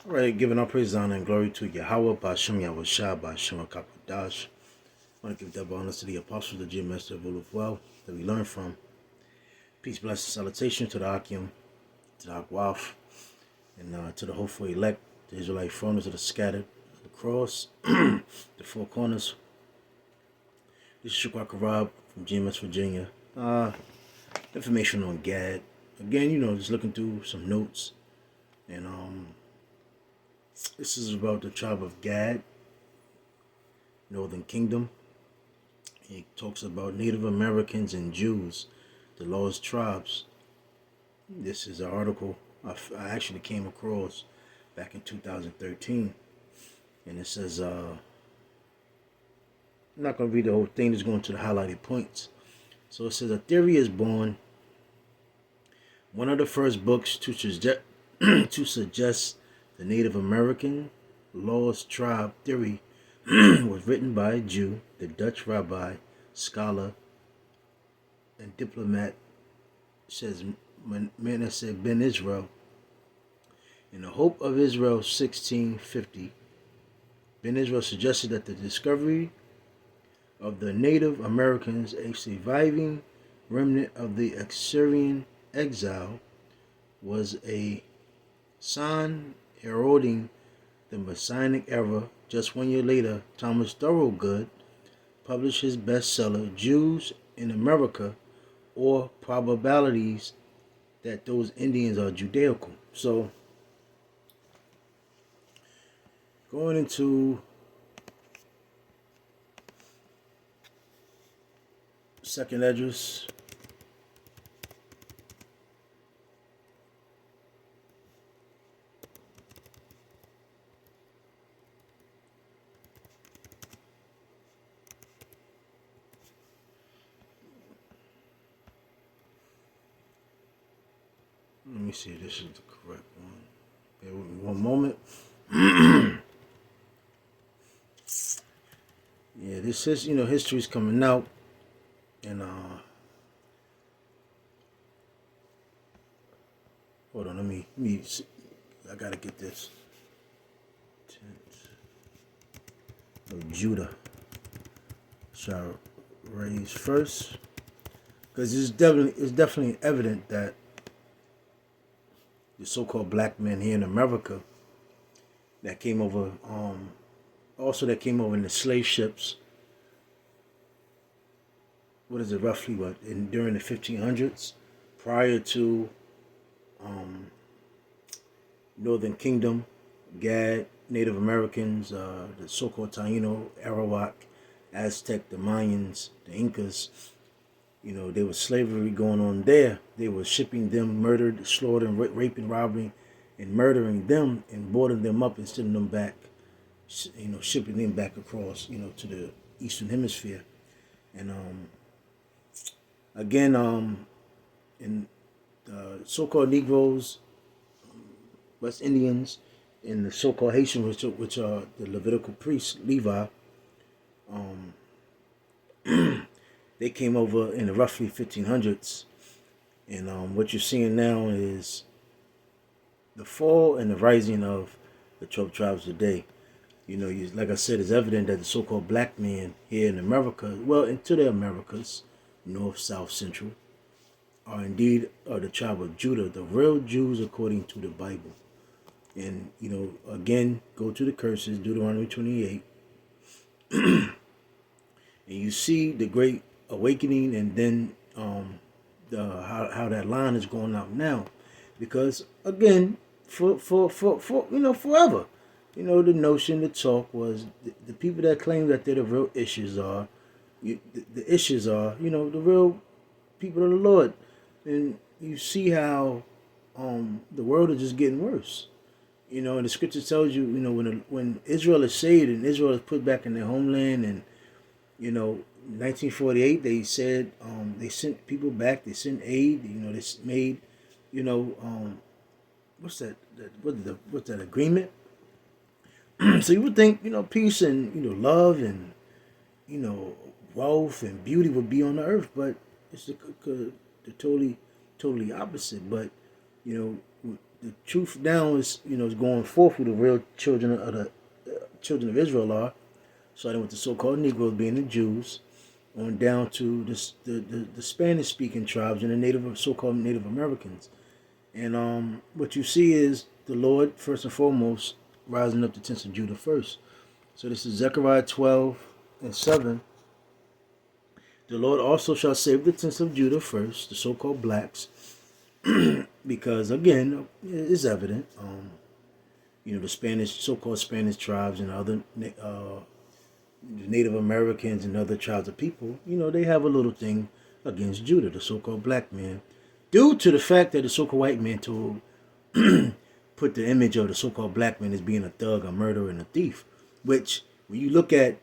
All right, giving all praise, honor, and glory to Yahweh, Ba'ashem Yahushua, Ba'ashem HaKadosh. I want to give double honors to the apostles, the G Master of all of well that we learn from. Peace, blessing, salutation to the Akim, to the Akwaf, and to the hopeful elect, the Israelite foreigners that are scattered across the four corners. This is Shukwa Karab from GMS Virginia. Information on Gad. Again, just looking through some notes. And this is about the tribe of Gad, Northern Kingdom. He talks about Native Americans and Jews, the lost tribes. This is an article I actually came across back in 2013. And it says, I'm not going to read the whole thing, just going to the highlighted points. So it says, a theory is born. One of the first books to suggest the Native American lost tribe theory was written by a Jew, the Dutch rabbi, scholar, and diplomat, says Manasseh ben Israel. In the Hope of Israel 1650, Ben Israel suggested that the discovery of the Native Americans, a surviving remnant of the Assyrian exile, was a sign heralding the Messianic era. Just 1 year later, Thomas Thorogood published his bestseller, Jews in America, or Probabilities that Those Indians Are Judaical. So, going into Second Esdras, let me see if this is the correct one. Bear with me one moment. Yeah, this is, history's coming out. And, hold on, let me see. I gotta get this. Of Judah shall raise first. Because it's definitely evident that the so-called black men here in America that came over, that came over in the slave ships. What is it roughly? During the 1500s, prior to Northern Kingdom, Gad, Native Americans, the so-called Taino, Arawak, Aztec, the Mayans, the Incas. There was slavery going on there. They were shipping them, murdered, slaughtering, raping, robbing, and murdering them, and boarding them up and sending them back, shipping them back across, to the Eastern Hemisphere. And again, in the so-called Negroes, West Indians, and the so-called Haitians, which are the Levitical priests, Levi, they came over in the roughly 1500s. And what you're seeing now is the fall and the rising of the 12 tribes today. Like I said, it's evident that the so-called black men here in America, into the Americas, North, South, Central, are indeed the tribe of Judah, the real Jews according to the Bible. And, again, go to the curses, Deuteronomy 28, and you see the great awakening, and then how that line is going out now. Because, again, for forever, the notion, the talk was the people that claim that they're the real issues are, the issues are, the real people of the Lord. And you see how the world is just getting worse. And the scripture tells you, when Israel is saved and Israel is put back in their homeland, and, 1948, they said they sent people back, they sent aid, they made, what's that agreement? So you would think, peace and, love and, wealth and beauty would be on the earth, but it's the totally opposite. But, the truth now is, is going forth who the real children of Israel are, starting with the so-called Negroes being the Jews, on down to the Spanish-speaking tribes and the so-called Native Americans. And what you see is the Lord, first and foremost, rising up the tents of Judah first. So this is Zechariah 12:7. The Lord also shall save the tents of Judah first, the so-called blacks, because again, it's evident. The so-called Spanish tribes and other Native Americans and other tribes of people, they have a little thing against Judah, the so-called black man, due to the fact that the so-called white man told put the image of the so-called black man as being a thug, a murderer, and a thief. Which, when you look at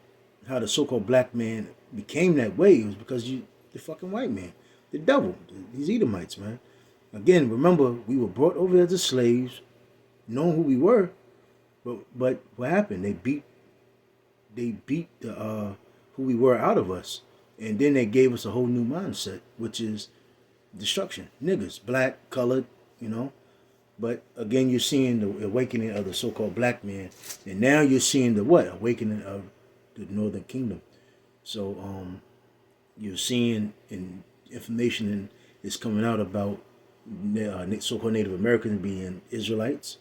how the so-called black man became that way, it was because the fucking white man, the devil, these Edomites, man. Again, remember, we were brought over as slaves, knowing who we were, but what happened? They beat the who we were out of us, and then they gave us a whole new mindset, which is destruction, niggas, black, colored, But again, you're seeing the awakening of the so-called black man, and now you're seeing the what? Awakening of the Northern Kingdom. So you're seeing information is coming out about so-called Native Americans being Israelites,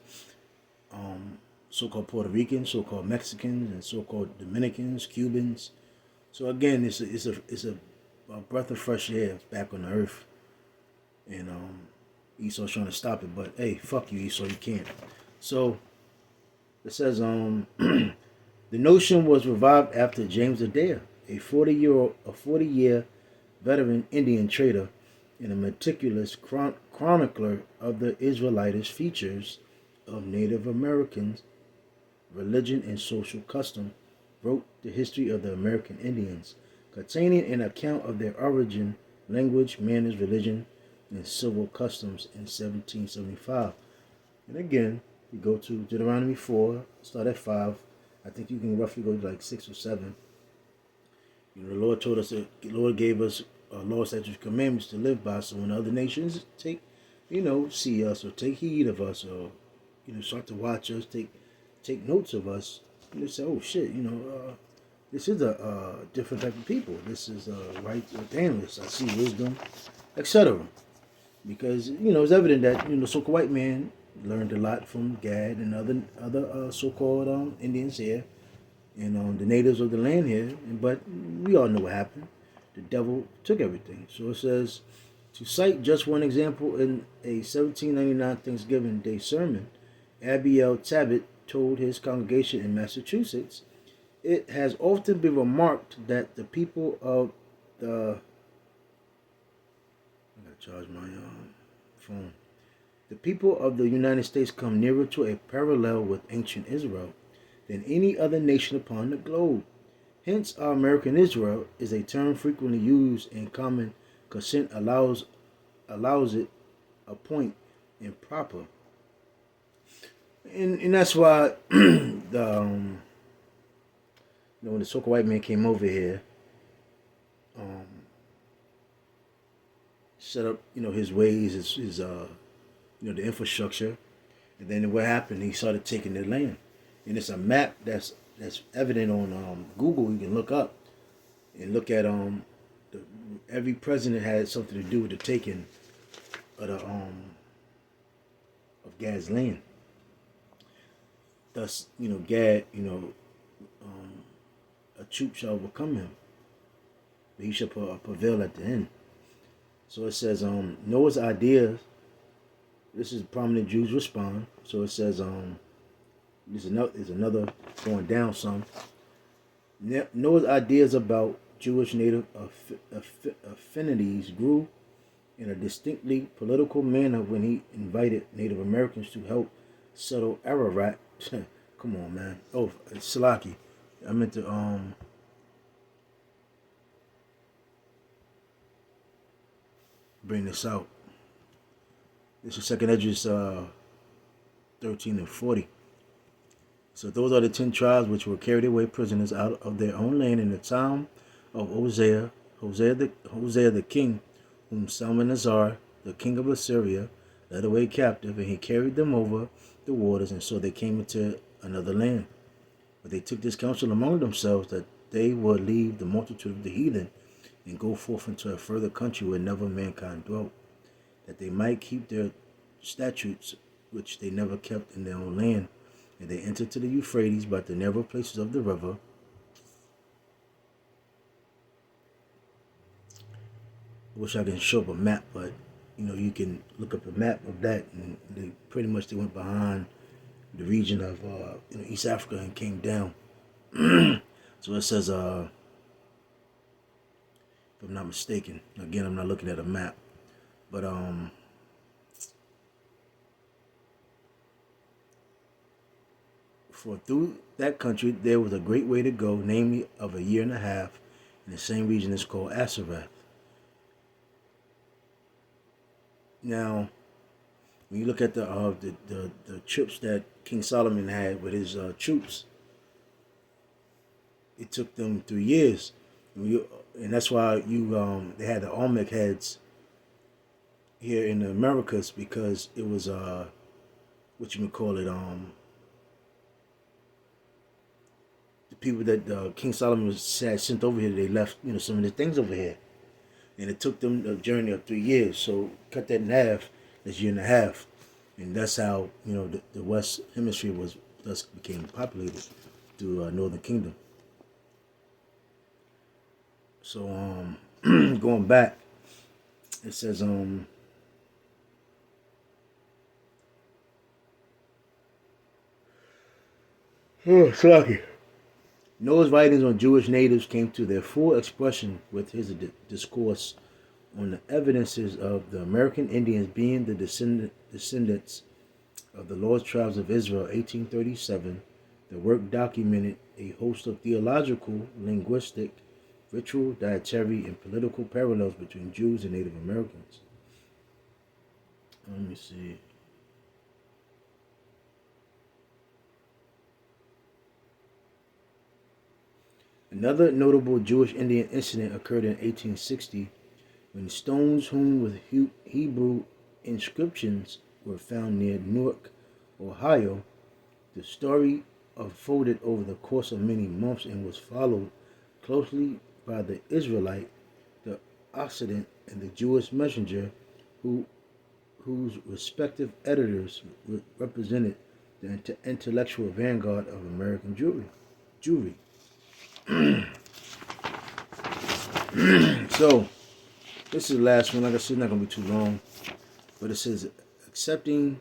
so-called Puerto Ricans, so-called Mexicans, and so-called Dominicans, Cubans. So again, it's a breath of fresh air back on the earth, and Esau's trying to stop it, but hey, fuck you, Esau, you can't. So it says the notion was revived after James Adair, a 40-year veteran Indian trader and a meticulous chronicler of the Israelitish features of Native Americans, religion and social custom, wrote The History of the American Indians, containing an account of their origin, language, manners, religion, and civil customs in 1775. And again, you go to Deuteronomy 4, start at 5. I think you can roughly go to like 6 or 7. The Lord told us that the Lord gave us law, statutes, commandments to live by. So when other nations see us or take heed of us or start to watch us, take notes of us, they say, oh shit, this is a different type of people. This is right with analysts. I see wisdom, etc. Because it's evident that so-called white man learned a lot from Gad and other so-called Indians here, and the natives of the land here. But we all know what happened. The devil took everything. So it says, to cite just one example, in a 1799 Thanksgiving Day sermon, Abiel Tabbitt told his congregation in Massachusetts, it has often been remarked that the people of the charge my phone. The people of the United States come nearer to a parallel with ancient Israel than any other nation upon the globe. Hence, our American Israel is a term frequently used in common consent allows it a point improper. And that's why when the so-called white man came over here, set up, his ways, his the infrastructure, and then what happened? He started taking their land, and it's a map that's evident on Google. You can look up and look at every president had something to do with the taking of Gad's land. Thus, Gad, a troop shall overcome him, but he shall prevail at the end. So it says, Noah's ideas. This is prominent Jews respond. So it says, there's another going down some. Noah's ideas about Jewish native affinities grew in a distinctly political manner when he invited Native Americans to help settle Ararat. Come on, man. Oh, Salaki. I meant to bring this out. This is Second Esdras 13 and 40. So those are the 10 tribes which were carried away prisoners out of their own land in the time of Hosea the king, whom Salmanasar, the king of Assyria, led away captive, and he carried them over the waters, and so they came into another land. But they took this counsel among themselves that they would leave the multitude of the heathen and go forth into a further country where never mankind dwelt, that they might keep their statutes which they never kept in their own land. And they entered to the Euphrates by the narrow places of the river. I wish I could show up a map, but you can look up a map of that, and they went behind the region of East Africa and came down. So it says, if I'm not mistaken, again I'm not looking at a map, but for through that country there was a great way to go, namely of a year and a half, and the same region is called Asarath. Now, when you look at the trips that King Solomon had with his troops, it took them 3 years, and that's why they had the Olmec heads here in the Americas, because it was what you would call it, the people that King Solomon had sent over here. They left some of the things over here, and it took them a journey of 3 years. So cut that in half, that's a year and a half, and that's how the West Hemisphere thus became populated through Northern Kingdom. So going back, it says sorry. Noah's writings on Jewish natives came to their full expression with his discourse on the evidences of the American Indians being the descendants of the lost tribes of Israel, 1837. The work documented a host of theological, linguistic, ritual, dietary, and political parallels between Jews and Native Americans. Let me see. Another notable Jewish Indian incident occurred in 1860 when stones hewn with Hebrew inscriptions were found near Newark, Ohio. The story unfolded over the course of many months and was followed closely by the Israelite, the Occident, and the Jewish Messenger, whose respective editors represented the intellectual vanguard of American Jewry. So, this is the last one. Like I said, it's not going to be too long. But it says, accepting.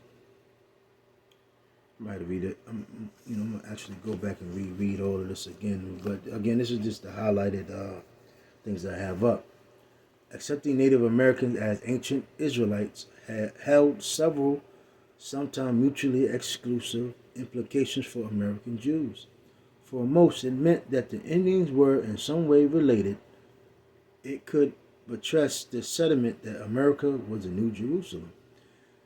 I might read it. I'm going to actually go back and reread all of this again. But again, this is just the highlighted things that I have up. Accepting Native Americans as ancient Israelites held several, sometimes mutually exclusive, implications for American Jews. For most, it meant that the Indians were in some way related. It could buttress the sentiment that America was the New Jerusalem.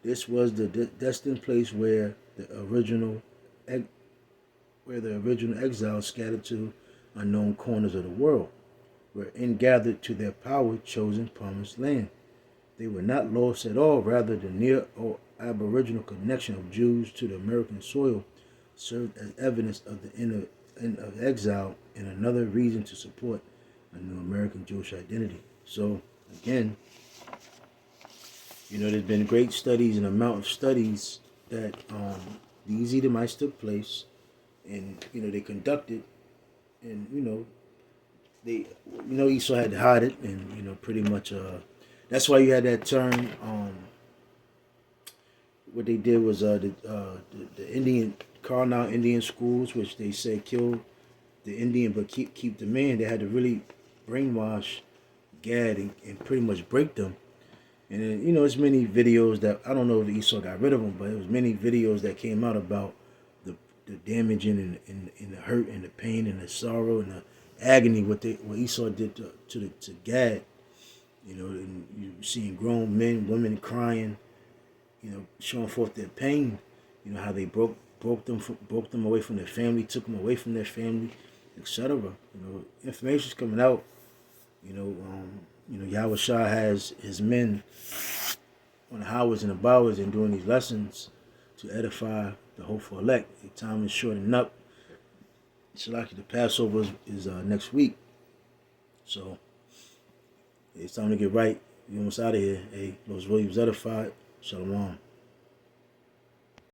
This was the destined place where the original exiles scattered to unknown corners of the world were ingathered to their power chosen promised land. They were not lost at all. Rather, the near or aboriginal connection of Jews to the American soil served as evidence of the end of exile and another reason to support a new American Jewish identity. So, again, there's been great studies and amount of studies that these Edomites took place, and they conducted, and they Esau had to hide it, and pretty much that's why you had that term. What they did was the Indian Karnal Indian schools, which they say killed the Indian but keep the man. They had to really brainwash Gad and pretty much break them. And then, there's many videos that, I don't know if Esau got rid of them, but there was many videos that came out about the damage and the hurt and the pain and the sorrow and the agony what Esau did to Gad. And you seeing grown men, women crying, showing forth their pain. How they broke them away from their family, took them away from their family, etc. Information's coming out. Yahweh Shah has his men on the Howards and the Bowers and doing these lessons to edify the hopeful elect. The time is shortening up. Shalaki, the Passover is next week. So it's time to get right. We almost out of here. Hey, Los Williams edified. Shalom.